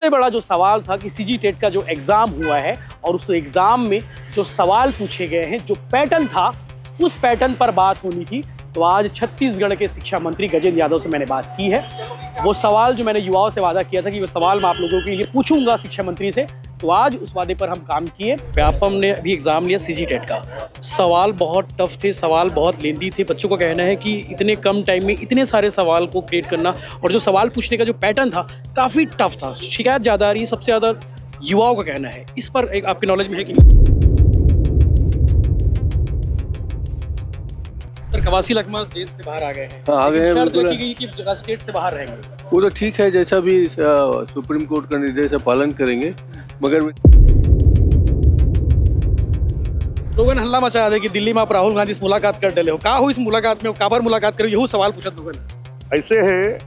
सबसे बड़ा जो सवाल था कि सीजी टेट का जो एग्जाम हुआ है और उस एग्जाम में जो सवाल पूछे गए हैं, जो पैटर्न था, उस पैटर्न पर बात होनी थी। तो आज छत्तीसगढ़ के शिक्षा मंत्री गजेंद्र यादव से मैंने बात की है। वो सवाल जो मैंने युवाओं से वादा किया था कि वो सवाल मैं आप लोगों के लिए पूछूंगा शिक्षा मंत्री से, तो आज उस वादे पर हम काम किए। व्यापम ने अभी एग्जाम लिया सीजी टेट का। सवाल बहुत टफ थे, सवाल बहुत लेंदी थे। बच्चों का कहना है कि इतने कम टाइम में इतने सारे सवाल को क्रिएट करना और जो सवाल पूछने का जो पैटर्न था काफ़ी टफ था। शिकायत ज़्यादा आ रही है, सबसे ज़्यादा युवाओं का कहना है। इस पर एक आपके नॉलेज में है कि कवासी लखमा जेल से बाहर आ गए हैं। हाँ, आ गए हैं। शर्त रखी गई कि स्टेट से बाहर रहेंगे। वो तो ठीक है, जैसा भी सुप्रीम कोर्ट का निर्देश है पालन करेंगे, मगर लोगन हल्ला मचा दे कि दिल्ली में आप राहुल गांधी से मुलाकात कर डले हो। का हो इस मुलाकात में, काबर मुलाकात करो, यही सवाल पूछा लोगन। ऐसे है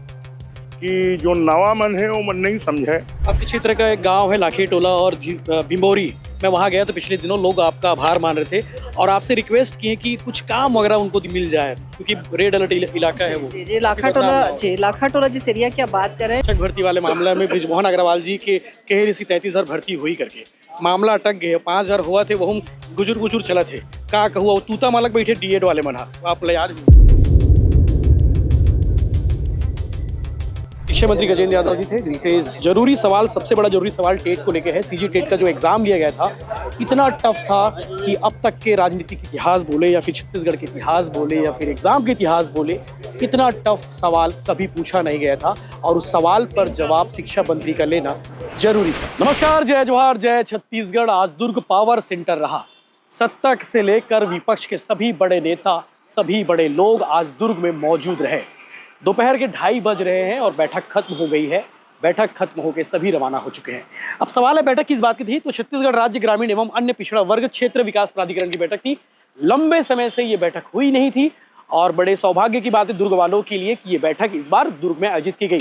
कि जो नवा मन है वो मन नहीं समझे। आपके क्षेत्र का एक गांव है लाखे टोला और भिंबोरी, मैं वहाँ गया तो पिछले दिनों लोग आपका आभार मान रहे थे और आपसे रिक्वेस्ट किए कि कुछ काम वगैरह उनको मिल जाए, क्योंकि रेड अलर्ट इलाका है वो। जी लाखा टोला जिस एरिया की आप बात कर रहे हैं, शिक्षक भर्ती वाले मामले में बृजमोहन अग्रवाल जी के कहे इसकी 33,000 भर्ती हुई करके मामला अटक गए। 5,000 हुआ थे, वो हम गुजुर चला थे। का हुआ तूता मालक बैठे डीएड वाले मना, आप याद। शिक्षा मंत्री गजेंद्र यादव जी थे, जिनसे जरूरी सवाल, सबसे बड़ा जरूरी सवाल टेट को लेकर है। सीजी टेट का जो एग्जाम लिया गया था इतना टफ था कि अब तक के राजनीतिक इतिहास बोले या फिर छत्तीसगढ़ के इतिहास बोले या फिर एग्जाम के इतिहास बोले, इतना टफ सवाल कभी पूछा नहीं गया था और उस सवाल पर जवाब शिक्षा मंत्री का लेना जरूरी था। नमस्कार, जय जोहार, जय छत्तीसगढ़। आज दुर्ग पावर सेंटर रहा। सत्ता से लेकर विपक्ष के सभी बड़े नेता, सभी बड़े लोग आज दुर्ग में मौजूद रहे। दोपहर के 2:30 बज रहे हैं और बैठक खत्म हो गई है। बैठक खत्म होकर सभी रवाना हो चुके हैं। अब सवाल है बैठक किस बात की थी, तो छत्तीसगढ़ राज्य ग्रामीण एवं अन्य पिछड़ा वर्ग क्षेत्र विकास प्राधिकरण की बैठक थी। लंबे समय से ये बैठक हुई नहीं थी और बड़े सौभाग्य की बात है दुर्ग वालों के लिए कि ये बैठक इस बार दुर्ग में आयोजित की गई।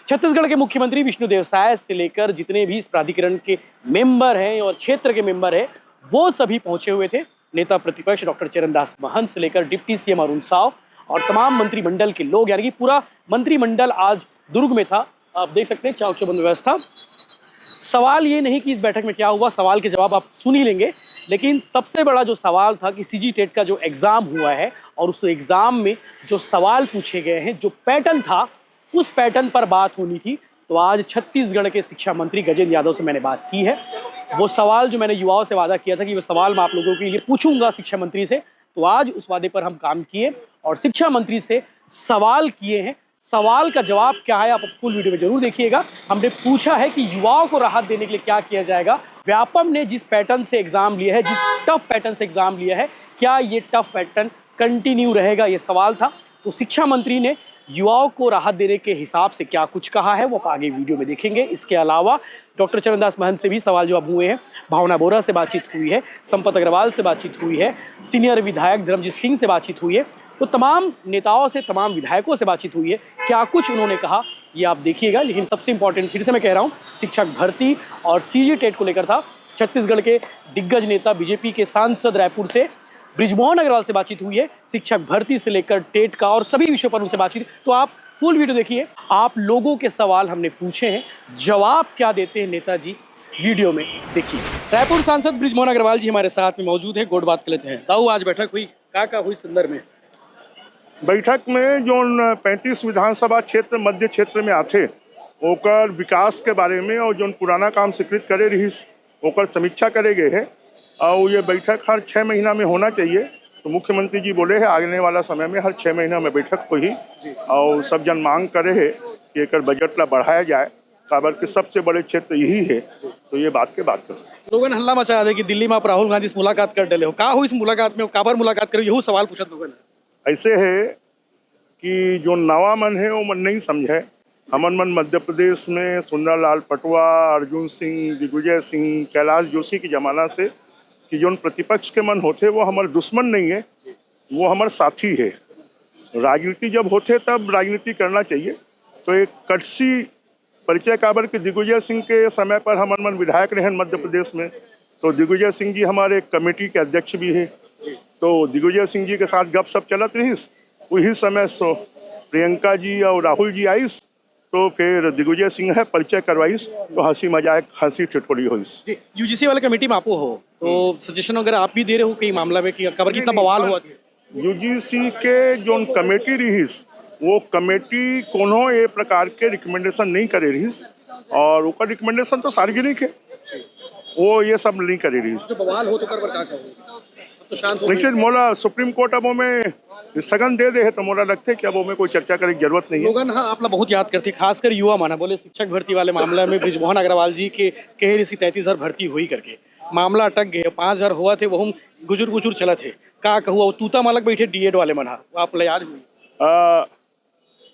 छत्तीसगढ़ के मुख्यमंत्री विष्णुदेव साय से लेकर जितने भी इस प्राधिकरण के मेंबर हैं और क्षेत्र के मेंबर हैं, वो सभी पहुंचे हुए थे। नेता प्रतिपक्ष डॉक्टर चरणदास महंत से लेकर डिप्टी सीएम अरुण साव और तमाम मंत्रिमंडल के लोग, यानी कि पूरा मंत्रिमंडल आज दुर्ग में था। आप देख सकते हैं चाक चौबंद व्यवस्था। सवाल ये नहीं कि इस बैठक में क्या हुआ, सवाल के जवाब आप सुन ही लेंगे, लेकिन सबसे बड़ा जो सवाल था कि सीजी टेट का जो एग्जाम हुआ है और उस एग्जाम में जो सवाल पूछे गए हैं, जो पैटर्न था, उस पैटर्न पर बात होनी थी। तो आज छत्तीसगढ़ के शिक्षा मंत्री गजेंद्र यादव से मैंने बात की है। वो सवाल जो मैंने युवाओं से वादा किया था कि वो सवाल मैं आप लोगों के लिए पूछूंगा शिक्षा मंत्री से, तो आज उस वादे पर हम काम किए और शिक्षा मंत्री से सवाल किए हैं। सवाल का जवाब क्या है आप फुल वीडियो में जरूर देखिएगा। हमने पूछा है कि युवाओं को राहत देने के लिए क्या किया जाएगा। व्यापम ने जिस पैटर्न से एग्जाम लिया है, जिस टफ पैटर्न से एग्जाम लिया है, क्या ये टफ पैटर्न कंटिन्यू रहेगा, ये सवाल था। तो शिक्षा मंत्री ने युवाओं को राहत देने के हिसाब से क्या कुछ कहा है वो आगे वीडियो में देखेंगे। इसके अलावा डॉक्टर चरणदास महंत से भी सवाल जवाब हुए हैं, भावना बोरा से बातचीत हुई है, संपत अग्रवाल से बातचीत हुई है, सीनियर विधायक धर्मजीत सिंह से बातचीत हुई है। तो तमाम नेताओं से, तमाम विधायकों से बातचीत हुई है। क्या कुछ उन्होंने कहा ये आप देखिएगा। लेकिन सबसे इंपॉर्टेंट फिर से मैं कह रहा हूँ, शिक्षक भर्ती और सीजी टेट को लेकर था। छत्तीसगढ़ के दिग्गज नेता, बीजेपी के सांसद रायपुर से बृजमोहन अग्रवाल से बातचीत हुई है, शिक्षक भर्ती से लेकर टेट का और सभी विषयों पर उनसे बातचीत। तो आप फुल वीडियो देखिए। आप लोगों के सवाल हमने पूछे हैं, जवाब क्या देते हैं नेताजी, वीडियो में देखिए। रायपुर सांसद बृजमोहन अग्रवाल जी हमारे साथ में मौजूद है, गोड बात कर लेते हैं। ताऊ, आज बैठक हुई, का हुई संदर्भ में? बैठक में जो 35 विधानसभा क्षेत्र मध्य क्षेत्र में आते ओकर विकास के बारे में और जो पुराना काम स्वीकृत करे रही ओकर समीक्षा करे गए है और ये बैठक हर 6 महीना में होना चाहिए। तो मुख्यमंत्री जी बोले हैं आने वाला समय में हर 6 महीना में बैठक हुई और सब जन मांग करे है कि एक बजट ला बढ़ाया जाए, काबर के सबसे बड़े क्षेत्र यही है। तो ये बात करो। लोगन हल्ला मचा दे कि दिल्ली में आप राहुल गांधी से मुलाकात कर डले हो। का हो इस मुलाकात में, काबर मुलाकात करो, यही सवाल पूछा लोगन। ऐसे है कि जो नवा मन है वो मन नहीं समझे। हमन मन मध्य प्रदेश में सुंदरलाल पटवा, अर्जुन सिंह, दिग्विजय सिंह, कैलाश जोशी की जमाना से कि जो प्रतिपक्ष के मन होते वो हमारे दुश्मन नहीं है, वो हमारे साथी है। राजनीति जब होते तब राजनीति करना चाहिए। तो एक कटसी परिचय काबर के दिग्विजय सिंह के समय पर हमन मन विधायक रहे मध्य प्रदेश में। तो दिग्विजय सिंह जी हमारे कमेटी के अध्यक्ष भी है। तो दिग्विजय सिंह जी के साथ गपशप चलत रही। वही समय सो प्रियंका जी और राहुल जी आईस तो फिर दिग्विजय सिंह है परिचय करवाइस तो हंसी मजाक हंसी ठिठोली होइस। जी यूजीसी वाले कमेटी में आप हो तो सजेशन वगैरह आप भी दे रहे हो कई मामला में कि खबर कितना बवाल हुआ था? यूजीसी के जो कमेटी रहीस वो कमेटी कोनो ए प्रकार के रिकमेंडेशन नहीं करे रहीस और ओकर रिकमेंडेशन तो सार्वजनिक है, वो ये सब नहीं करे रहीस। जो बवाल हो तो कर का कहो तो शांत हो निश्चित मोला सुप्रीम कोर्ट अब में स्थगन दे दे है तो मोला लगता है कि अब में कोई चर्चा करने की जरूरत नहीं है। लोगन हाँ आप लोग बहुत याद करते खासकर युवा माना बोले शिक्षक भर्ती वाले मामले में ब्रिजमोहन अग्रवाल जी के कह रही 33,000 भर्ती हुई करके मामला अटक गए 5,000 हुआ थे वो हम गुजुर गुजुर चला थे का कहूआ वो तूता मालक बैठे डीएड वाले मना आप लोग याद हुई।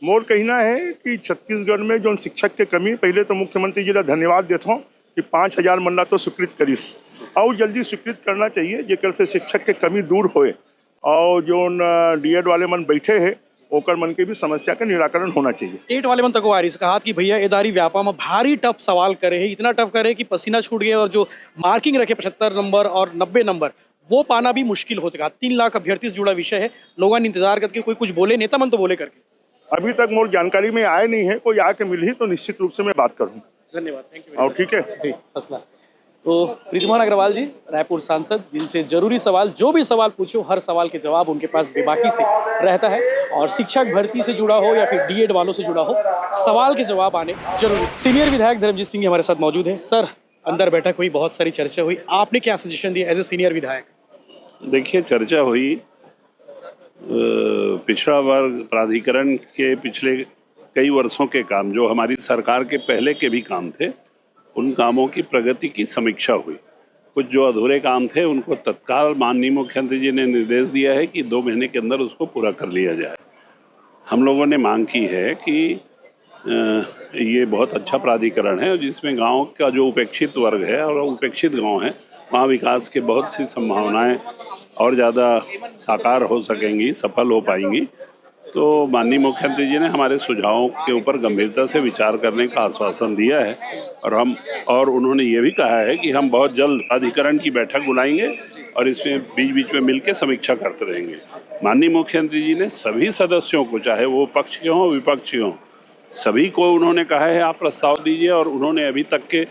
मोर कहना है कि छत्तीसगढ़ में जो शिक्षक के कमी पहले तो मुख्यमंत्री जी का धन्यवाद देता हूँ कि 5,000 मरना तो स्वीकृत करीस और जल्दी स्वीकृत करना चाहिए जेकर से शिक्षक के कमी दूर होए और जो डीएड वाले मन बैठे हैं ओकर मन के भी समस्या का निराकरण होना चाहिए। टेट वाले मन तक आ रही कहा कि भैया एदारी व्यापा में भारी टफ सवाल करे है इतना टफ करे कि पसीना छूट गया और जो मार्किंग रखे 75 नंबर और 90 नंबर वो पाना भी मुश्किल होता कहा 3 लाख अभ्यर्थी से जुड़ा विषय है लोगों ने इंतजार करके कोई कुछ बोले नेता मन तो बोले करके अभी तक मोर जानकारी में आए नहीं है, कोई आके मिल ही तो निश्चित रूप से मैं बात करूँ। धन्यवाद थैंक यू और ठीक है जी फर्स्ट क्लास। तो ब्रिजमोहन अग्रवाल जी रायपुर सांसद जिनसे जरूरी सवाल जो भी सवाल पूछो हर सवाल के जवाब उनके पास बेबाकी से रहता है और शिक्षक भर्ती से जुड़ा हो या फिर डीएड वालों से जुड़ा हो सवाल के जवाब आने जरूरी। सीनियर विधायक धर्मजीत सिंह हमारे साथ मौजूद है। सर अंदर बैठक हुई बहुत सारी चर्चा हुई आपने क्या सजेशन दिया एज ए सीनियर विधायक? देखिए चर्चा हुई पिछड़ा वर्ग प्राधिकरण के पिछले कई वर्षों के काम जो हमारी सरकार के पहले के भी काम थे उन कामों की प्रगति की समीक्षा हुई। कुछ जो अधूरे काम थे उनको तत्काल माननीय मुख्यमंत्री जी ने निर्देश दिया है कि 2 महीने के अंदर उसको पूरा कर लिया जाए। हम लोगों ने मांग की है कि ये बहुत अच्छा प्राधिकरण है जिसमें गांव का जो उपेक्षित वर्ग है और उपेक्षित गांव है वहाँ विकास के बहुत सी संभावनाएं और ज़्यादा साकार हो सकेंगी सफल हो पाएंगी। तो माननीय मुख्यमंत्री जी ने हमारे सुझावों के ऊपर गंभीरता से विचार करने का आश्वासन दिया है और उन्होंने ये भी कहा है कि हम बहुत जल्द प्राधिकरण की बैठक बुलाएंगे और इसमें बीच बीच में मिलकर समीक्षा करते रहेंगे। माननीय मुख्यमंत्री जी ने सभी सदस्यों को चाहे वो पक्ष के हों विपक्ष के हों सभी को उन्होंने कहा है आप प्रस्ताव दीजिए और उन्होंने अभी तक के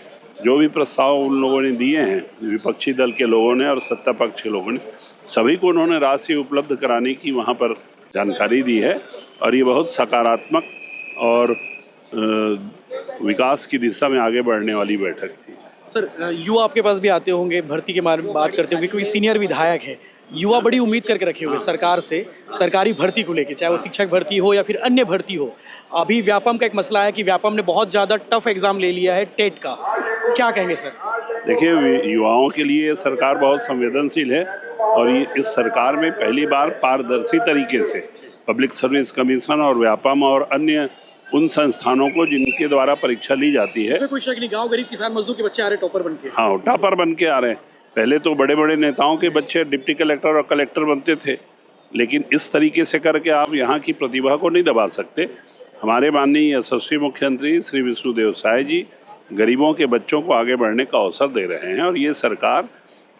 जो भी प्रस्ताव उन लोगों ने दिए हैं विपक्षी दल के लोगों ने और सत्ता पक्ष के लोगों ने सभी को उन्होंने राशि उपलब्ध कराने की वहाँ पर जानकारी दी है और ये बहुत सकारात्मक और विकास की दिशा में आगे बढ़ने वाली बैठक थी। सर युवा आपके पास भी आते होंगे भर्ती के बारे में बात करते होंगे क्योंकि सीनियर विधायक है युवा बड़ी उम्मीद करके रखे हुए सरकार से सरकारी भर्ती को लेकर चाहे वो शिक्षक भर्ती हो या फिर अन्य भर्ती हो। अभी व्यापम का एक मसला है कि व्यापम ने बहुत ज़्यादा टफ एग्जाम ले लिया है टेट का, क्या कहेंगे सर? देखिए युवाओं के लिए सरकार बहुत संवेदनशील है और ये इस सरकार में पहली बार पारदर्शी तरीके से पब्लिक सर्विस कमीशन और व्यापम और अन्य उन संस्थानों को जिनके द्वारा परीक्षा ली जाती है कोई शक नहीं गाँव गरीब किसान मजदूर के बच्चे आ रहे टॉपर बन के। हाँ टॉपर बन के आ रहे हैं। पहले तो बड़े बड़े नेताओं के बच्चे डिप्टी कलेक्टर और कलेक्टर बनते थे लेकिन इस तरीके से करके आप यहाँ की प्रतिभा को नहीं दबा सकते। हमारे माननीय यशस्वी मुख्यमंत्री श्री विष्णुदेव साय जी गरीबों के बच्चों को आगे बढ़ने का अवसर दे रहे हैं और ये सरकार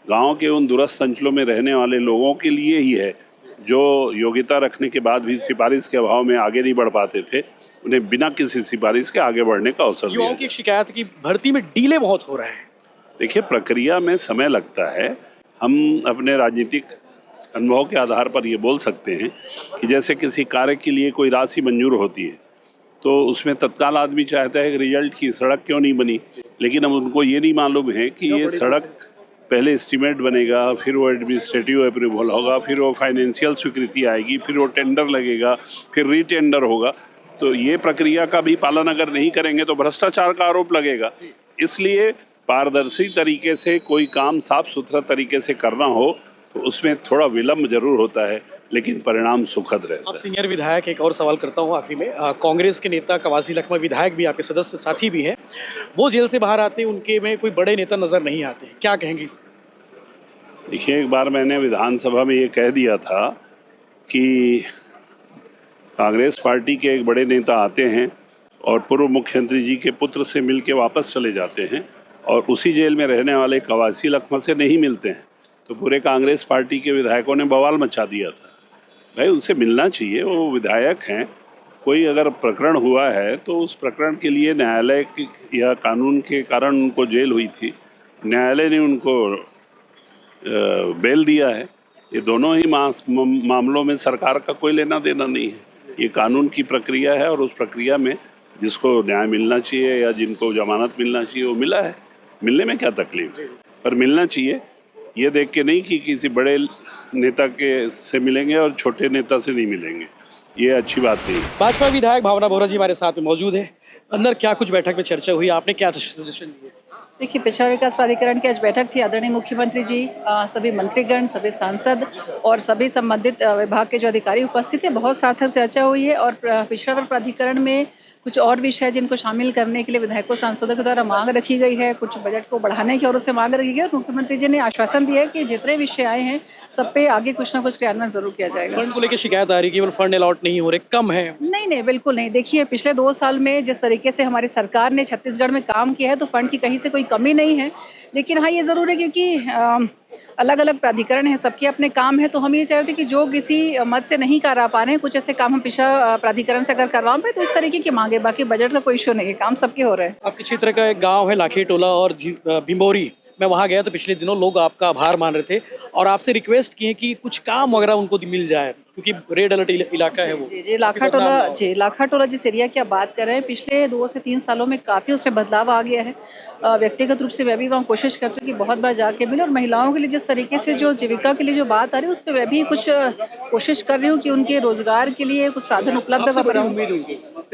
गांव के उन दूरस्थ अंचलों में रहने वाले लोगों के लिए ही है जो योग्यता रखने के बाद भी सिफारिश के अभाव में आगे नहीं बढ़ पाते थे उन्हें बिना किसी सिफारिश के आगे बढ़ने का अवसर दिया। युवाओं की एक शिकायत की भर्ती में डीले बहुत हो रहा है। देखिए प्रक्रिया में समय लगता है। हम अपने राजनीतिक अनुभव के आधार पर ये बोल सकते हैं कि जैसे किसी कार्य के लिए कोई राशि मंजूर होती है तो उसमें तत्काल आदमी चाहता है कि रिजल्ट की सड़क क्यों नहीं बनी, लेकिन अब उनको ये नहीं मालूम है कि ये सड़क पहले एस्टीमेट बनेगा फिर वो एडमिनिस्ट्रेटिव अप्रूवल होगा फिर वो फाइनेंशियल स्वीकृति आएगी फिर वो टेंडर लगेगा फिर रीटेंडर होगा। तो ये प्रक्रिया का भी पालन अगर नहीं करेंगे तो भ्रष्टाचार का आरोप लगेगा। इसलिए पारदर्शी तरीके से कोई काम साफ सुथरा तरीके से करना हो तो उसमें थोड़ा विलम्ब जरूर होता है लेकिन परिणाम सुखद रहता आप है। सीनियर विधायक एक और सवाल करता हूँ आखिरी में कांग्रेस के नेता कवासी लखमा विधायक भी आपके सदस्य साथी भी हैं, वो जेल से बाहर आते उनके में कोई बड़े नेता नज़र नहीं आते, क्या कहेंगे इस? देखिए एक बार मैंने विधानसभा में ये कह दिया था कि कांग्रेस पार्टी के एक बड़े नेता आते हैं और पूर्व मुख्यमंत्री जी के पुत्र से मिल के वापस चले जाते हैं और उसी जेल में रहने वाले कवासी लखमा से नहीं मिलते हैं तो पूरे कांग्रेस पार्टी के विधायकों ने बवाल मचा दिया था। भाई उनसे मिलना चाहिए, वो विधायक हैं कोई अगर प्रकरण हुआ है तो उस प्रकरण के लिए न्यायालय की या कानून के कारण उनको जेल हुई थी, न्यायालय ने उनको बेल दिया है। ये दोनों ही मामलों में सरकार का कोई लेना देना नहीं है, ये कानून की प्रक्रिया है और उस प्रक्रिया में जिसको न्याय मिलना चाहिए या जिनको जमानत मिलना चाहिए वो मिला है। मिलने में क्या तकलीफ है, पर मिलना चाहिए। ये देख के नहीं कि किसी बड़े नेता के से मिलेंगे और छोटे नेता से नहीं मिलेंगे, ये अच्छी बात नहीं। भाजपा विधायक भावना बोहरा जी हमारे साथ में मौजूद है। अंदर क्या कुछ बैठक में चर्चा हुई, आपने क्या सजेशन दिए? देखिए, पिछड़ा विकास प्राधिकरण की आज बैठक थी। आदरणीय मुख्यमंत्री जी, सभी मंत्रीगण, सभी सांसद और सभी संबंधित विभाग के जो अधिकारी उपस्थित थे। बहुत सार्थक चर्चा हुई है और पिछड़ा वर्ग प्राधिकरण में कुछ और विषय जिनको शामिल करने के लिए विधायकों सांसदों के द्वारा मांग रखी गई है, कुछ बजट को बढ़ाने की ओर से मांग रखी गई है और मुख्यमंत्री जी ने आश्वासन दिया है कि जितने विषय आए हैं सब पे आगे कुछ ना कुछ क्रियान्वयन जरूर किया जाएगा। फंड को लेकर शिकायत आ रही है, केवल फंड अलॉट नहीं हो रहे, कम है। नहीं, बिल्कुल नहीं। देखिए, पिछले 2 साल में जिस तरीके से हमारी सरकार ने छत्तीसगढ़ में काम किया है तो फंड की कहीं से कोई कमी नहीं है। लेकिन हाँ, ये ज़रूर है क्योंकि अलग अलग प्राधिकरण हैं, सबके अपने काम है, तो हम ये चाहते हैं कि जो किसी मद से नहीं करा पा रहे हैं, कुछ ऐसे काम हम पिछड़ा प्राधिकरण से अगर करवा पाए तो इस तरीके की मांगे। बाकी बजट का कोई इशू नहीं है, काम सबके हो रहे हैं। आपके क्षेत्र का एक गांव है लाखे टोला और भिंबोरी, मैं वहाँ गया तो पिछले दिनों लोग आपका आभार मान रहे थे और आपसे रिक्वेस्ट किए कि कुछ काम वगैरह उनको मिल जाए क्योंकि रेड अलर्ट इलाका है वो। जी, लाखा टोला जिस एरिया की आप बात कर रहे हैं, पिछले 2 से 3 सालों में काफ़ी उसमें बदलाव आ गया है। व्यक्तिगत रूप से मैं भी वहाँ कोशिश करती हूँ कि बहुत बार जाके मिले और महिलाओं के लिए जिस तरीके से जो जीविका के लिए जो बात आ रही है उस पर मैं भी कुछ कोशिश कर रही हूँ कि उनके रोजगार के लिए कुछ साधन उपलब्ध कराऊँ।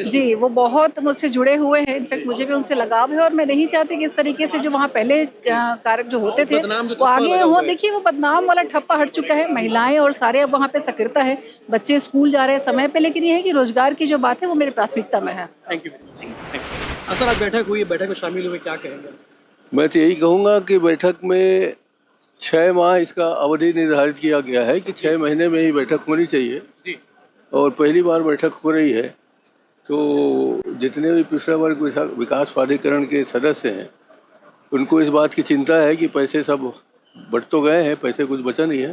जी, वो बहुत मुझसे जुड़े हुए हैं, इनफैक्ट मुझे भी उनसे लगाव है और मैं नहीं चाहती कि इस तरीके से जो वहाँ पहले कार्य जो होते थे वो आगे हो। देखिए, वो बदनाम वाला ठप्पा हट चुका है, महिलाएं और सारे अब वहाँ पे सक्रियता है, बच्चे स्कूल जा रहे हैं समय पे। लेकिन ये है कि रोजगार की जो बात है वो मेरी प्राथमिकता में है। Thank you sir. आज बैठक हुई है, बैठक में शामिल हुए, क्या कहेंगे? मैं तो यही कहूँगा कि बैठक में 6 माह इसका अवधि निर्धारित किया गया है कि 6 महीने में ही बैठक होनी चाहिए जी। और पहली बार बैठक हो रही है तो जितने भी पिछड़ा वर्ग विकास प्राधिकरण के सदस्य हैं उनको इस बात की चिंता है कि पैसे सब बढ़ तो गए हैं, पैसे कुछ बचा नहीं है,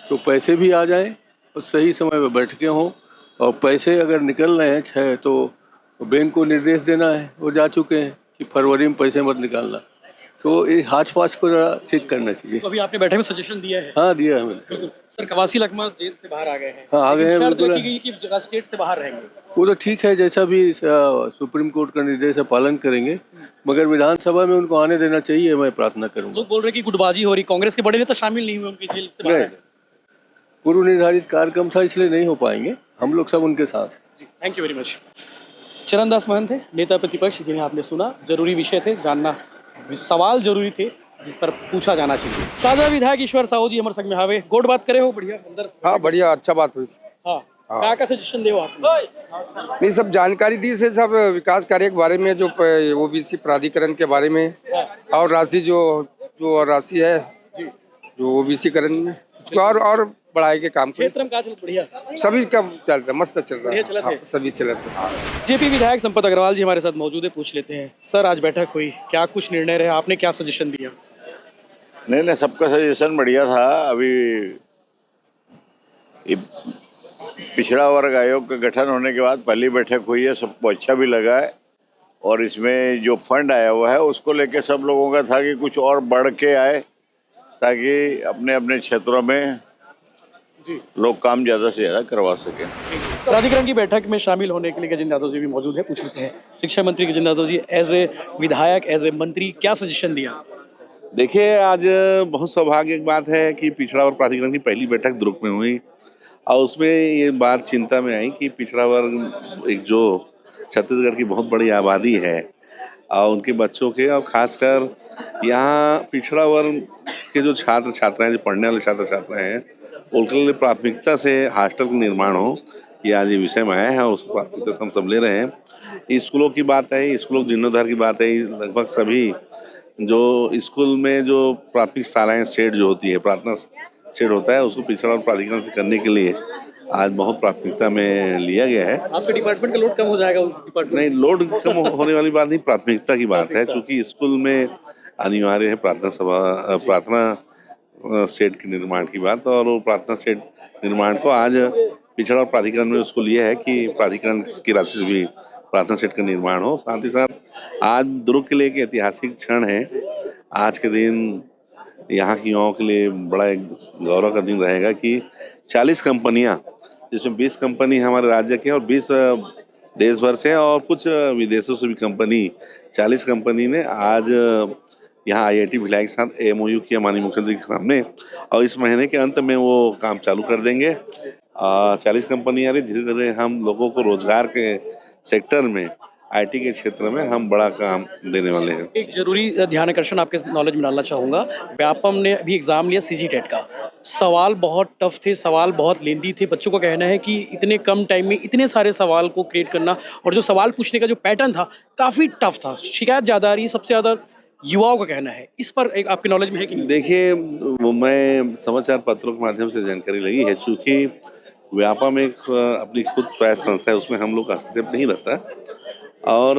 तो पैसे भी आ जाएं और सही समय पर बैठकें हों। और पैसे अगर निकल रहे हैं 6 तो बैंक को निर्देश देना है, वो जा चुके हैं कि फरवरी में पैसे मत निकालना, तो ये हाथ पाँच को जरा चेक करना चाहिए। तो अभी आपने बैठक में सजेशन दिया है? हाँ, दिया है मैंने। सर, कवासी लखमा जेल से बाहर आ गए हैं। हाँ, आ गए हैं, शर्त बिल्कुल। रखी गई कि स्टेट से बाहर रहेंगे। वो तो ठीक है, जैसा भी सुप्रीम कोर्ट का निर्देश है पालन करेंगे, मगर विधानसभा में उनको आने देना चाहिए, मैं प्रार्थना करूँगा। लोग बोल रहे कि गुटबाजी हो रही, कांग्रेस के बड़े नेता शामिल नहीं हुए उनकी जेल से बाहर। पूर्व निर्धारित कार्यक्रम था इसलिए नहीं हो पाएंगे, हम लोग सब उनके साथ। Thank you very much. Charandas Mahant है, नेता प्रतिपक्ष, जिन्हें आपने सुना। जरूरी विषय थे, जानना सवाल जरूरी थे जिस पर पूछा जाना चाहिए। साझा विधायक ईश्वर साहू जी हमारे संग में हावे गोड बात करे हो, बढ़िया अंदर। हाँ, बढ़िया, अच्छा बात हुई। हाँ, क्या सजेशन दे आपने? नहीं, सब जानकारी दी से सब विकास कार्य के बारे में, जो ओबीसी प्राधिकरण के बारे में और राशि जो राशि है जो ओबीसी करण में उसको और बढ़ाए के काम क्षेत्र में चल बढ़िया, सभी का चल रहा, मस्त चल रहा चला है, सभी चला था। जेपी विधायक संपत अग्रवाल जी हमारे साथ मौजूद है, पूछ लेते हैं। सर, आज बैठक हुई, क्या कुछ निर्णय रहे, आपने क्या सजेशन दिया? नहीं, सबका सजेशन बढ़िया था। अभी पिछड़ा वर्ग आयोग का गठन होने के बाद पहली बैठक हुई है, सबको अच्छा भी लगा है और इसमें जो फंड आया हुआ है उसको लेके सब लोगों का था कि कुछ और बढ़ के आए ताकि अपने अपने क्षेत्रों में लोग काम ज़्यादा से ज़्यादा करवा सकें। प्राधिकरण की बैठक में शामिल होने के लिए गजेंद्र यादव जी भी मौजूद है, पूछ लेते हैं। शिक्षा मंत्री गजेंद्र यादव जी, एज ए विधायक, एज ए मंत्री, क्या सजेशन दिया? देखिए, आज बहुत सौभाग्य की बात है कि पिछड़ा वर्ग प्राधिकरण की पहली बैठक दुर्ग में हुई और उसमें ये बात चिंता में आई कि पिछड़ा वर्ग एक जो छत्तीसगढ़ की बहुत बड़ी आबादी है और उनके बच्चों के, और खासकर यहाँ पिछड़ा वर्ग के जो छात्र छात्राएं, जो पढ़ने वाले छात्र छात्राएं हैं, उनके लिए प्राथमिकता से हॉस्टल का निर्माण हो, ये आज ये विषय में आया है और उसको प्राथमिकता से हम सब ले रहे हैं। स्कूलों की बात है, स्कूलों के जीर्णोद्धार की बात है, लगभग सभी जो स्कूल में जो प्राथमिक शालाएँ सेट जो होती है, प्रार्थना सेट होता है, उसको पिछड़ा वर्ग प्राधिकरण से करने के लिए आज बहुत प्राथमिकता में लिया गया है। आपके डिपार्टमेंट का लोड कम हो जाएगा? नहीं, लोड कम होने वाली बात नहीं, प्राथमिकता की बात है, चूँकि स्कूल में अनिवार्य है प्रार्थना सेट के निर्माण की बात, और वो प्रार्थना सेट निर्माण को आज पिछड़ा और प्राधिकरण में उसको लिया है कि प्राधिकरण की राशि से भी प्रार्थना सेट का निर्माण हो। साथ ही साथ आज दुर्ग के लिए एक ऐतिहासिक क्षण है। आज के दिन यहाँ की युवाओं के लिए बड़ा एक गौरव का दिन रहेगा कि 40 कंपनियाँ, जिसमें 20 कंपनी हमारे राज्य के और 20 देश भर से और कुछ विदेशों से भी कंपनी, 40 कंपनी ने आज यहाँ IIT भिलाई के साथ MOU किया माननीय मुख्यमंत्री के सामने, और इस महीने के अंत में वो काम चालू कर देंगे। 40 कंपनियाँ धीरे धीरे हम लोगों को रोजगार के सेक्टर में, IT के क्षेत्र में हम बड़ा काम देने वाले हैं। एक जरूरी ध्यान आकर्षण आपके नॉलेज में डालना चाहूँगा। व्यापम ने अभी एग्जाम लिया CG टेट का। सवाल बहुत टफ थे, सवाल बहुत लेंदी थे। बच्चों का कहना है कि इतने कम टाइम में इतने सारे सवाल को क्रिएट करना और जो सवाल पूछने का जो पैटर्न था काफ़ी टफ था। शिकायत ज़्यादा आ रही है, सबसे ज़्यादा युवाओं का कहना है। इस पर एक आपके नॉलेज में है कि नहीं? देखिए, मैं समाचार पत्रों के माध्यम से जानकारी लगी है, चूँकि व्यापम एक अपनी खुद स्वायत्त संस्था है, उसमें हम लोग का हस्तक्षेप नहीं रहता। और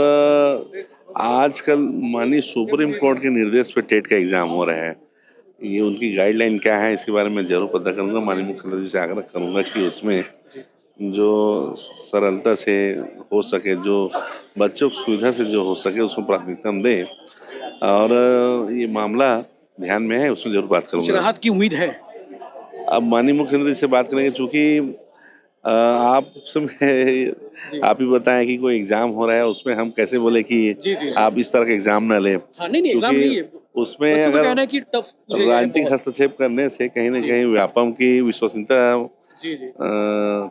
आजकल माननीय सुप्रीम कोर्ट के निर्देश पे टेट का एग्ज़ाम हो रहा है। ये उनकी गाइडलाइन क्या है इसके बारे में जरूर पता करूँगा। माननीय मुख्यमंत्री से आग्रह करूँगा कि उसमें जो सरलता से हो सके, जो बच्चों की सुविधा से जो हो सके, उसमें प्राथमिकता हम दें। और ये मामला ध्यान में है, उसमें जरूर बात कुछ करूँगा। राहत की उम्मीद है? अब माननीय मुख्यमंत्री से बात करेंगे, चूँकि आप आप ही बताएं कि कोई एग्जाम हो रहा है, उसमें हम कैसे बोले कि जी, जी, जी। आप इस तरह का एग्जाम ना लें। हाँ, नहीं एग्जाम क्योंकि नहीं है। उसमें बच्चों का अगर कहना है कि टफ राजनीतिक हस्तक्षेप करने से कहीं ना कहीं व्यापम की विश्वसनीयता जी जी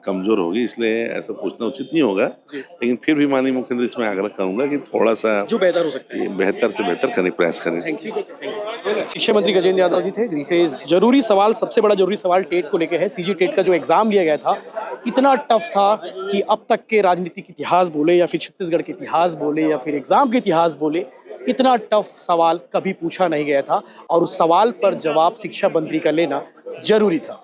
कमजोर होगी, इसलिए ऐसा पूछना उचित नहीं होगा। लेकिन फिर भी माननीय मुख्यमंत्री से मैं आग्रह करूंगा कि थोड़ा सा जो बेहतर हो सकता है। ये बेहतर से बेहतर करने का प्रयास करें। Thank you. शिक्षा मंत्री गजेंद्र यादव जी थे, जिनसे जरूरी सवाल, सबसे बड़ा जरूरी सवाल टेट को लेकर है। CG टेट का जो एग्जाम लिया गया था इतना टफ था कि अब तक के राजनीतिक इतिहास बोले या फिर छत्तीसगढ़ के इतिहास बोले या फिर एग्जाम के इतिहास बोले, इतना टफ सवाल कभी पूछा नहीं गया था और उस सवाल पर जवाब शिक्षा मंत्री का लेना जरूरी था।